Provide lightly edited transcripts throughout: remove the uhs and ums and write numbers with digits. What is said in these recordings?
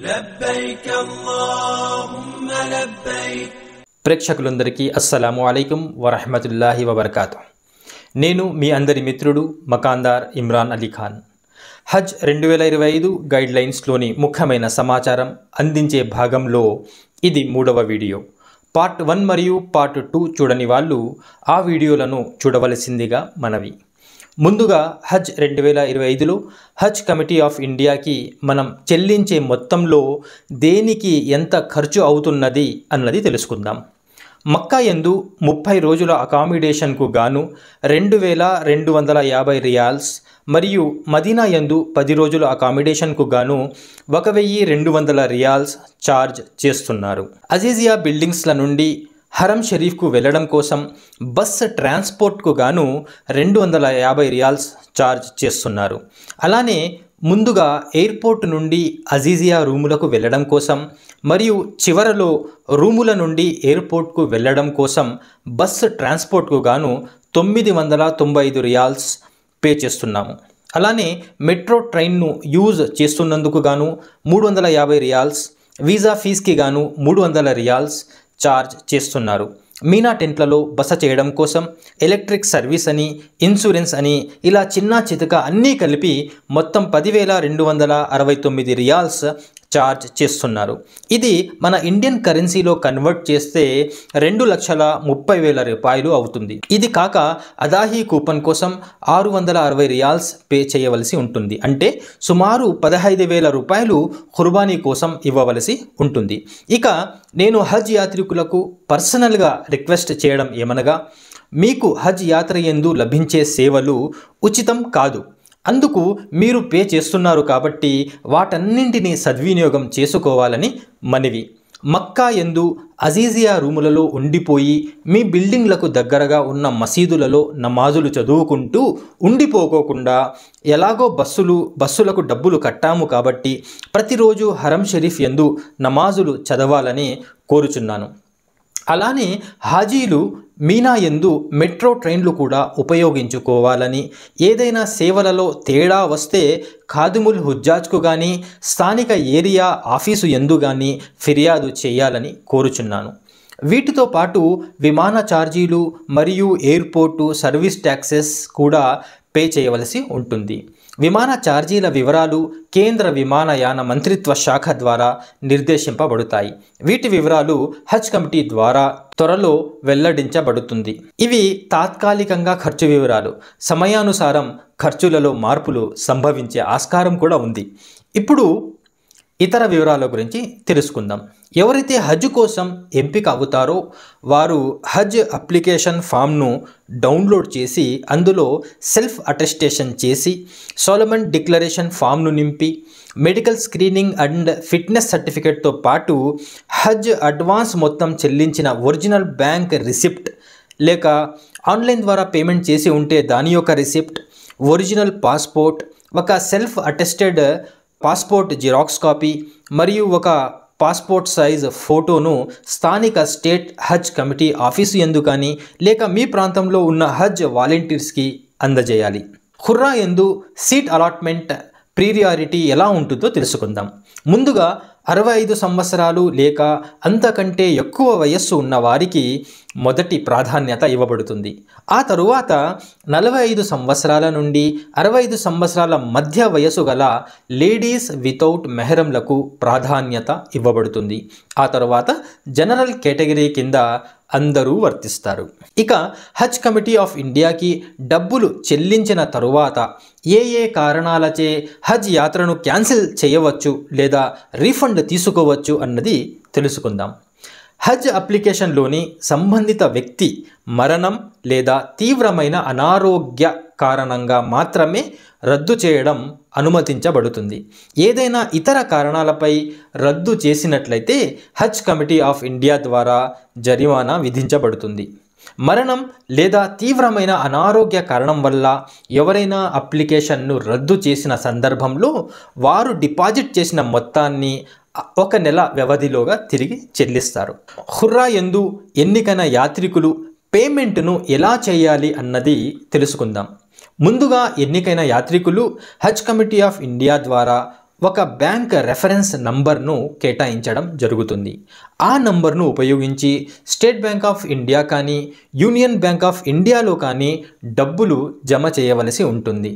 లబ్బైక అల్లాహుమ్మ లబ్బైక్. ప్రేక్షకులందరికీ అస్సలాము అలైకుం వరహ్మతుల్లాహి వబర్కాతు. నేను మీ అందరి మిత్రుడు మకాందార్ ఇమ్రాన్ అలీ ఖాన్. హజ్ 2025 గైడ్లైన్స్లోని ముఖ్యమైన సమాచారం అందించే భాగంలో ఇది 3వ వీడియో. పార్ట్ 1 మరియు పార్ట్ 2 చూడని వాళ్ళు ఆ వీడియోలను చూడవలసిందిగా మనవి. ముందుగా హజ్ 2025లో హజ్ కమిటీ ఆఫ్ ఇండియాకి మనం చెల్లించే మొత్తంలో దేనికి ఎంత ఖర్చు అవుతున్నది అన్నది తెలుసుకుందాం. మక్కా యందు 30 రోజుల అకామిడేషన్కు గాను 2250 రియాల్స్ మరియు మదీనా యందు 10 రోజుల అకామిడేషన్కు గాను 1200 రియాల్స్ ఛార్జ్ చేస్తున్నారు. అజీజియా బిల్డింగ్స్ల నుండి హరం షరీఫ్కు వెళ్ళడం కోసం బస్ ట్రాన్స్పోర్ట్కు గాను 250 రియాల్స్ ఛార్జ్ చేస్తున్నారు. అలానే ముందుగా ఎయిర్పోర్ట్ నుండి అజీజియా రూములకు వెళ్ళడం కోసం మరియు చివరలో రూముల నుండి ఎయిర్పోర్ట్కు వెళ్ళడం కోసం బస్ ట్రాన్స్పోర్ట్కు గాను 995 రియాల్స్ పే చేస్తున్నాము. అలానే మెట్రో ట్రైన్ను యూజ్ చేస్తున్నందుకు గాను 350 రియాల్స్, వీసా ఫీజ్కి గాను 300 రియాల్స్ ఛార్జ్ చేస్తున్నారు. మీనా టెంట్లలో బస చేయడం కోసం ఎలక్ట్రిక్ సర్వీస్ అని, ఇన్సూరెన్స్ అని, ఇలా చిన్న చితక అన్నీ కలిపి మొత్తం 10,269 రియాల్స్ ఛార్జ్ చేస్తున్నారు. ఇది మన ఇండియన్ కరెన్సీలో కన్వర్ట్ చేస్తే 2,30,000 రూపాయలు అవుతుంది. ఇది కాక అదాహీ కూపన్ కోసం 660 రియాల్స్ పే చేయవలసి ఉంటుంది. అంటే సుమారు 15,000 రూపాయలు ఖుర్బానీ కోసం ఇవ్వవలసి ఉంటుంది. ఇక నేను హజ్ యాత్రికులకు పర్సనల్గా రిక్వెస్ట్ చేయడం ఏమనగా, మీకు హజ్ యాత్ర యందు లభించే సేవలు ఉచితం కాదు. అందుకు మీరు పే చేస్తున్నారు కాబట్టి వాటన్నింటినీ సద్వినియోగం చేసుకోవాలని మనవి. మక్కా యందు అజీజియా రూములలో ఉండిపోయి మీ బిల్డింగ్లకు దగ్గరగా ఉన్న మసీదులలో నమాజులు చదువుకుంటూ ఉండిపోకోకుండా ఎలాగో బస్సులకు డబ్బులు కట్టాము కాబట్టి ప్రతిరోజు హరం షరీఫ్ యందు నమాజులు చదవాలని కోరుచున్నాను. అలానే హాజీలు మీనా యందు మెట్రో ట్రైన్లు కూడా ఉపయోగించుకోవాలని, ఏదైనా సేవలలో తేడా వస్తే ఖాదిముల్ హుజ్జాజ్కు కానీ స్థానిక ఏరియా ఆఫీసు యందు కానీ ఫిర్యాదు చేయాలని కోరుచున్నాను. వీటితో పాటు విమాన ఛార్జీలు మరియు ఎయిర్పోర్టు సర్వీస్ ట్యాక్సెస్ కూడా పే చేయవలసి ఉంటుంది. విమాన ఛార్జీల వివరాలు కేంద్ర విమానయాన మంత్రిత్వ శాఖ ద్వారా నిర్దేశింపబడతాయి. వీటి వివరాలు హజ్ కమిటీ ద్వారా త్వరలో వెల్లడించబడుతుంది. ఇవి తాత్కాలికంగా ఖర్చు వివరాలు. సమయానుసారం ఖర్చులలో మార్పులు సంభవించే ఆస్కారం కూడా ఉంది. ఇప్పుడు ఇతర వివరాల గురించి తెలుసుకుందాం. ఎవరైతే హజ్ కోసం ఎంపిక అవుతారో వారు హజ్ అప్లికేషన్ ఫామ్ను డౌన్లోడ్ చేసి అందులో సెల్ఫ్ అటెస్టేషన్ చేసి సోలమన్ డిక్లరేషన్ ఫామ్ను నింపి మెడికల్ స్క్రీనింగ్ అండ్ ఫిట్నెస్ సర్టిఫికేట్తో పాటు హజ్ అడ్వాన్స్ మొత్తం చెల్లించిన ఒరిజినల్ బ్యాంక్ రిసిప్ట్ లేక ఆన్లైన్ ద్వారా పేమెంట్ చేసి ఉంటే దాని యొక్క రిసిప్ట్, ఒరిజినల్ పాస్పోర్ట్, ఒక self attested passport xerox copy మరియు ఒక పాస్పోర్ట్ సైజ్ ఫోటోను స్థానిక స్టేట్ హజ్ కమిటీ ఆఫీసు యందు కానీ లేక మీ ప్రాంతంలో ఉన్న హజ్ వాలంటీర్స్కి అందజేయాలి. ఖుర్రా యందు సీట్ అలాట్మెంట్ ప్రియారిటీ ఎలా ఉంటుందో తెలుసుకుందాం. ముందుగా 65 సంవత్సరాలు లేక అంతకంటే ఎక్కువ వయస్సు ఉన్న వారికి మొదటి ప్రాధాన్యత ఇవ్వబడుతుంది. ఆ తరువాత 45 సంవత్సరాల నుండి 65 సంవత్సరాల మధ్య వయసు గల లేడీస్ వితౌట్ మెహరంలకు ప్రాధాన్యత ఇవ్వబడుతుంది. ఆ తరువాత జనరల్ కేటగిరీ కింద అందరూ వర్తిస్తారు. ఇక హజ్ కమిటీ ఆఫ్ ఇండియాకి డబ్బులు చెల్లించిన తరువాత ఏ కారణాలచే హజ్ యాత్రను క్యాన్సిల్ చేయవచ్చు లేదా రీఫండ్ తీసుకోవచ్చు అన్నది తెలుసుకుందాం. హజ్ అప్లికేషన్లోని సంబంధిత వ్యక్తి మరణం లేదా తీవ్రమైన అనారోగ్య కారణంగా మాత్రమే రద్దు చేయడం అనుమతించబడుతుంది. ఏదైనా ఇతర కారణాలపై రద్దు చేసినట్లయితే హజ్ కమిటీ ఆఫ్ ఇండియా ద్వారా జరిమానా విధించబడుతుంది. మరణం లేదా తీవ్రమైన అనారోగ్య కారణం వల్ల ఎవరైనా అప్లికేషన్ను రద్దు చేసిన సందర్భంలో వారు డిపాజిట్ చేసిన మొత్తాన్ని 1 నెల వ్యవధిలోగా తిరిగి చెల్లిస్తారు. ఖుర్రా యందు ఎన్నికైన యాత్రికులు పేమెంట్ను ఎలా చేయాలి అన్నది తెలుసుకుందాం. ముందుగా ఎన్నికైన యాత్రికులు హజ్ కమిటీ ఆఫ్ ఇండియా ద్వారా ఒక బ్యాంక్ రెఫరెన్స్ నంబర్ను కేటాయించడం జరుగుతుంది. ఆ నంబర్ను ఉపయోగించి స్టేట్ బ్యాంక్ ఆఫ్ ఇండియా కానీ యూనియన్ బ్యాంక్ ఆఫ్ ఇండియాలో కానీ డబ్బులు జమ చేయవలసి ఉంటుంది.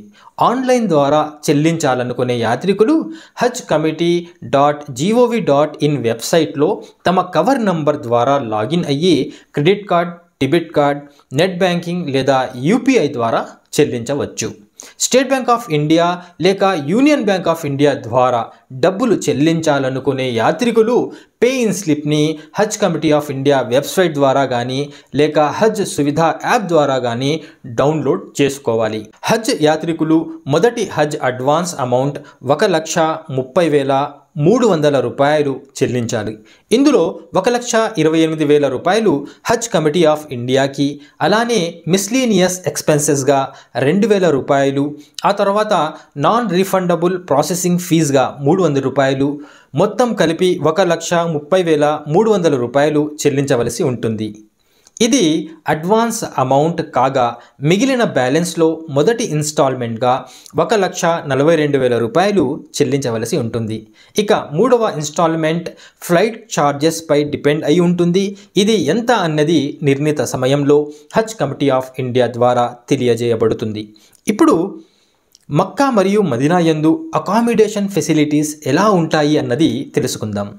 ఆన్లైన్ ద్వారా చెల్లించాలనుకునే యాత్రికులు hajcommittee.gov.in వెబ్సైట్లో తమ కవర్ నంబర్ ద్వారా లాగిన్ అయ్యి credit card, debit card, net banking లేదా యూపీఐ ద్వారా చెల్లించవచ్చు. స్టేట్ బ్యాంక్ ఆఫ్ ఇండియా లేక యూనియన్ బ్యాంక్ ఆఫ్ ఇండియా ద్వారా డబ్బులు చెల్లించాలనుకునే యాత్రికులు పే ఇన్ స్లిప్ని Haj committee of India website ద్వారా కానీ లేక హజ్ సువిధ యాప్ ద్వారా కానీ డౌన్లోడ్ చేసుకోవాలి. హజ్ యాత్రికులు మొదటి హజ్ అడ్వాన్స్ అమౌంట్ 1,30,300 రూపాయలు చెల్లించాలి. ఇందులో 1,28,000 రూపాయలు హజ్ కమిటీ ఆఫ్ ఇండియాకి, అలానే మిస్లీనియస్ ఎక్స్పెన్సెస్గా 2,000 రూపాయలు, ఆ తర్వాత నాన్ రీఫండబుల్ ప్రాసెసింగ్ ఫీజుగా 300 రూపాయలు, మొత్తం కలిపి 1,30,300 రూపాయలు చెల్లించవలసి ఉంటుంది. ఇది అడ్వాన్స్ అమౌంట్ కాగా మిగిలిన బ్యాలెన్స్లో మొదటి ఇన్స్టాల్మెంట్గా 1,42,000 రూపాయలు చెల్లించవలసి ఉంటుంది. ఇక మూడవ ఇన్స్టాల్మెంట్ ఫ్లైట్ ఛార్జెస్పై డిపెండ్ అయి ఉంటుంది. ఇది ఎంత అన్నది నిర్ణీత సమయంలో హజ్ కమిటీ ఆఫ్ ఇండియా ద్వారా తెలియజేయబడుతుంది. ఇప్పుడు మక్కా మరియు మదీనా యందు అకామిడేషన్ ఫెసిలిటీస్ ఎలా ఉంటాయి అన్నది తెలుసుకుందాం.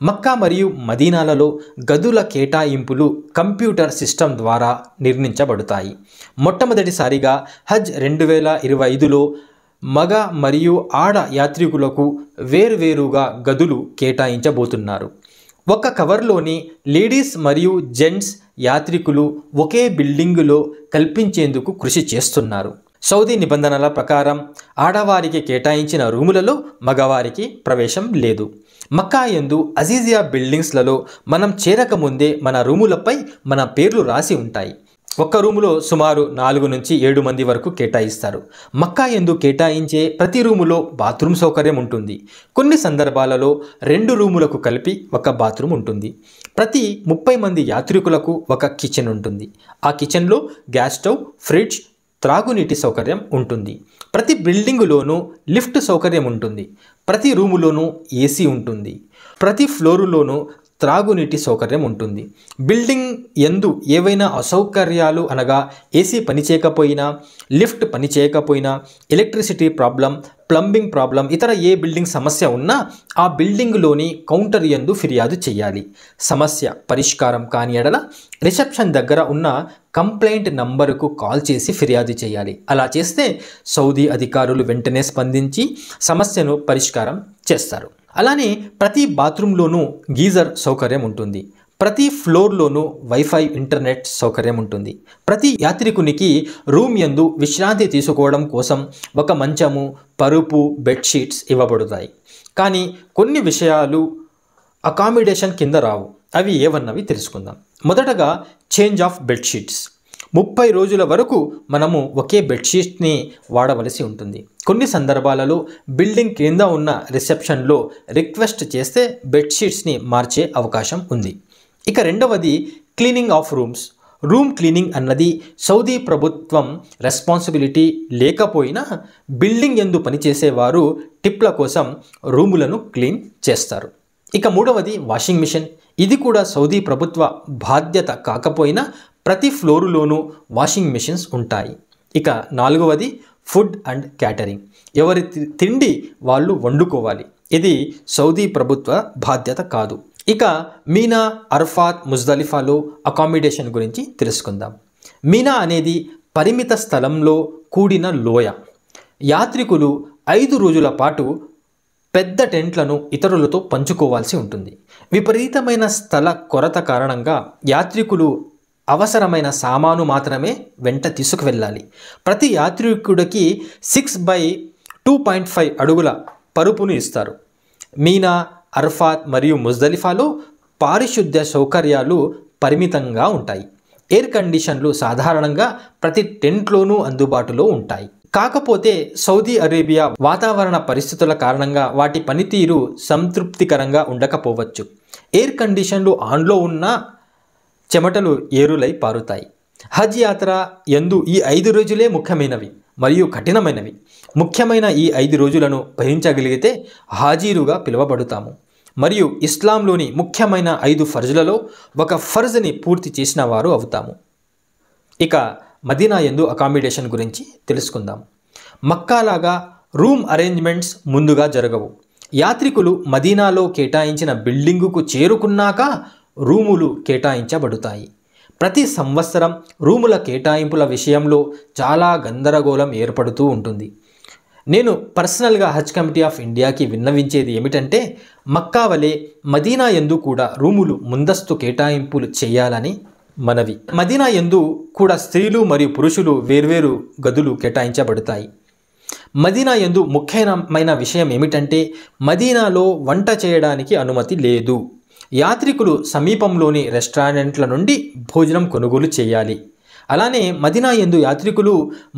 మక్కా మరియు మదీనాలలో గదుల కేటాయింపులు కంప్యూటర్ సిస్టమ్ ద్వారా నిర్ణయించబడతాయి. మొట్టమొదటిసారిగా హజ్ 2025లో మగ మరియు ఆడ యాత్రికులకు వేర్వేరుగా గదులు కేటాయించబోతున్నారు. ఒక కవర్లోని లేడీస్ మరియు జెంట్స్ యాత్రికులు ఒకే బిల్డింగులో కల్పించేందుకు కృషి చేస్తున్నారు. సౌదీ నిబంధనల ప్రకారం ఆడవారికి కేటాయించిన రూములలో మగవారికి ప్రవేశం లేదు. మక్కా యందు అజీజియా బిల్డింగ్స్లలో మనం చేరకముందే మన రూములపై మన పేర్లు రాసి ఉంటాయి. ఒక్క రూములో సుమారు 4 నుంచి 7 మంది వరకు కేటాయిస్తారు. మక్కా యందు కేటాయించే ప్రతి రూములో బాత్రూమ్ సౌకర్యం ఉంటుంది. కొన్ని సందర్భాలలో 2 రూములకు కలిపి ఒక బాత్రూమ్ ఉంటుంది. ప్రతి 30 మంది యాత్రికులకు ఒక కిచెన్ ఉంటుంది. ఆ కిచెన్లో గ్యాస్ స్టవ్, ఫ్రిడ్జ్, త్రాగునీటి సౌకర్యం ఉంటుంది. ప్రతి బిల్డింగులోనూ లిఫ్ట్ సౌకర్యం ఉంటుంది. ప్రతి రూములోనూ ఏసీ ఉంటుంది. ప్రతి ఫ్లోరులోనూ త్రాగునీటి సౌకర్యం ఉంటుంది. బిల్డింగ్ యందు ఏవైనా అసౌకర్యాలు అనగా ఏసీ పనిచేయకపోయినా, లిఫ్ట్ పనిచేయకపోయినా, ఎలక్ట్రిసిటీ ప్రాబ్లం, ప్లంబింగ్ ప్రాబ్లం, ఇతర ఏ బిల్డింగ్ సమస్య ఉన్నా ఆ బిల్డింగ్లోని కౌంటర్ యందు ఫిర్యాదు చేయాలి. సమస్య పరిష్కారం కాని ఎడల రిసెప్షన్ దగ్గర ఉన్న కంప్లైంట్ నంబరుకు కాల్ చేసి ఫిర్యాదు చేయాలి. అలా చేస్తే సౌదీ అధికారులు వెంటనే స్పందించి సమస్యను పరిష్కారం చేస్తారు. అలానే ప్రతి బాత్రూంలోనూ గీజర్ సౌకర్యం ఉంటుంది. ప్రతి ఫ్లోర్లోనూ వైఫై, ఇంటర్నెట్ సౌకర్యం ఉంటుంది. ప్రతి యాత్రికునికి రూమ్ యందు విశ్రాంతి తీసుకోవడం కోసం ఒక మంచము, పరుపు, బెడ్షీట్స్ ఇవ్వబడతాయి. కానీ కొన్ని విషయాలు అకామిడేషన్ కింద రావు. అవి ఏవన్నవి తెలుసుకుందాం. మొదటగా చేంజ్ ఆఫ్ బెడ్షీట్స్. 30 రోజుల వరకు మనము ఒకే బెడ్షీట్ని వాడవలసి ఉంటుంది. కొన్ని సందర్భాలలో బిల్డింగ్ కింద ఉన్న రిసెప్షన్లో రిక్వెస్ట్ చేస్తే బెడ్షీట్స్ని మార్చే అవకాశం ఉంది. ఇక రెండవది cleaning of rooms. Room cleaning అన్నది సౌదీ ప్రభుత్వం రెస్పాన్సిబిలిటీ లేకపోయినా బిల్డింగ్ యందు పనిచేసేవారు టిప్ల కోసం రూములను క్లీన్ చేస్తారు. ఇక మూడవది వాషింగ్ మిషన్. ఇది కూడా సౌదీ ప్రభుత్వ బాధ్యత కాకపోయినా ప్రతి ఫ్లోరులోనూ వాషింగ్ మిషన్స్ ఉంటాయి. ఇక నాలుగవది ఫుడ్ అండ్ క్యాటరింగ్. ఎవరి తిండి వాళ్ళు వండుకోవాలి. ఇది సౌదీ ప్రభుత్వ బాధ్యత కాదు. ఇక మీనా, అరఫాత్, ముజ్దలిఫాలో అకామిడేషన్ గురించి తెలుసుకుందాం. మీనా అనేది పరిమిత స్థలంలో కూడిన లోయ. యాత్రికులు 5 రోజుల పాటు పెద్ద టెంట్లను ఇతరులతో పంచుకోవాల్సి ఉంటుంది. విపరీతమైన స్థల కొరత కారణంగా యాత్రికులు అవసరమైన సామాను మాత్రమే వెంట తీసుకువెళ్ళాలి. ప్రతి యాత్రికుడికి 6x2.5 అడుగుల పరుపును ఇస్తారు. మీనా, అరఫాత్ మరియు ముజ్దలిఫాలో పారిశుద్ధ్య సౌకర్యాలు పరిమితంగా ఉంటాయి. ఎయిర్ కండిషన్లు సాధారణంగా ప్రతి టెంట్లోనూ అందుబాటులో ఉంటాయి. కాకపోతే సౌదీ అరేబియా వాతావరణ పరిస్థితుల కారణంగా వాటి పనితీరు సంతృప్తికరంగా ఉండకపోవచ్చు. ఎయిర్ కండిషన్లు ఆన్లో ఉన్నా చెమటలు ఏరులై పారుతాయి. హజ్ యాత్ర యందు ఈ 5 రోజులే ముఖ్యమైనవి. మరియు కఠినమైనవి. ముఖ్యమైన ఈ 5 రోజులను భరించగలిగితే హాజీరుగా పిలువబడతాము మరియు ఇస్లాంలోని ముఖ్యమైన 5 ఫర్జులలో ఒక ఫర్జ్ని పూర్తి చేసిన వారు అవుతాము. ఇక మదీనా యందు అకామిడేషన్ గురించి తెలుసుకుందాం. మక్కాలాగా రూమ్ అరేంజ్మెంట్స్ ముందుగా జరగవు. యాత్రికులు మదీనాలో కేటాయించిన బిల్డింగుకు చేరుకున్నాక రూములు కేటాయించబడతాయి. ప్రతి సంవత్సరం రూముల కేటాయింపుల విషయంలో చాలా గందరగోళం ఏర్పడుతూ ఉంటుంది. నేను పర్సనల్గా హజ్ కమిటీ ఆఫ్ ఇండియాకి విన్నవించేది ఏమిటంటే మక్కా వలె మదీనా యందు కూడా రూములు ముందస్తు కేటాయింపులు చేయాలని మనవి. మదీనా యందు కూడా స్త్రీలు మరియు పురుషులు వేర్వేరు గదులు కేటాయించబడతాయి. మదీనా యందు ముఖ్యమైన విషయం ఏమిటంటే మదీనాలో వంట చేయడానికి అనుమతి లేదు. యాత్రికులు సమీపంలోని రెస్టారెంట్ల నుండి భోజనం కొనుగోలు చేయాలి. అలానే మదీనా యందు యాత్రికులు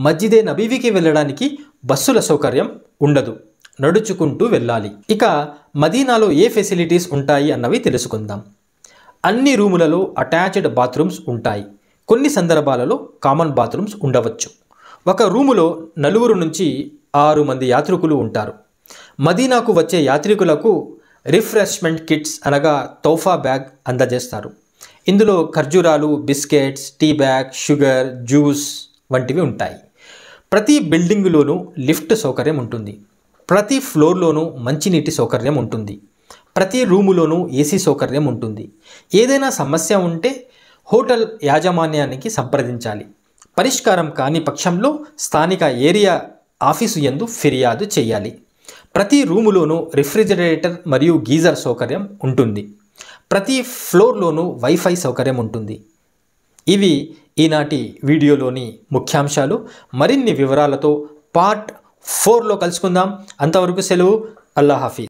మస్జిదే నబీవికి వెళ్ళడానికి బస్సుల సౌకర్యం ఉండదు, నడుచుకుంటూ వెళ్ళాలి. ఇక మదీనాలో ఏ ఫెసిలిటీస్ ఉంటాయి అన్నవి తెలుసుకుందాం. అన్ని రూములలో అటాచ్డ్ బాత్రూమ్స్ ఉంటాయి. కొన్ని సందర్భాలలో కామన్ బాత్రూమ్స్ ఉండవచ్చు. ఒక రూములో 4 నుంచి 6 మంది యాత్రికులు ఉంటారు. మదీనాకు వచ్చే యాత్రికులకు రిఫ్రెష్మెంట్ కిట్స్ అనగా తోఫా బ్యాగ్ అందజేస్తారు. ఇందులో ఖర్జూరాలు, biscuits, tea bag, sugar, juice వంటివి ఉంటాయి. ప్రతి బిల్డింగులోనూ లిఫ్ట్ సౌకర్యం ఉంటుంది. ప్రతి ఫ్లోర్లోనూ మంచినీటి సౌకర్యం ఉంటుంది. ప్రతి రూములోనూ ఏసీ సౌకర్యం ఉంటుంది. ఏదైనా సమస్య ఉంటే హోటల్ యాజమాన్యానికి సంప్రదించాలి. పరిష్కారం కాని పక్షంలో స్థానిక ఏరియా ఆఫీసు యందు ఫిర్యాదు చేయాలి. ప్రతి రూములోనూ రిఫ్రిజిరేటర్ మరియు గీజర్ సౌకర్యం ఉంటుంది. ప్రతి ఫ్లోర్లోనూ వైఫై సౌకర్యం ఉంటుంది. ఇవి ఈనాటి వీడియోలోని ముఖ్యాంశాలు. మరిన్ని వివరాలతో పార్ట్ 4లో కలుసుకుందాం. అంతవరకు సెలవు. అల్లా హాఫీజ్.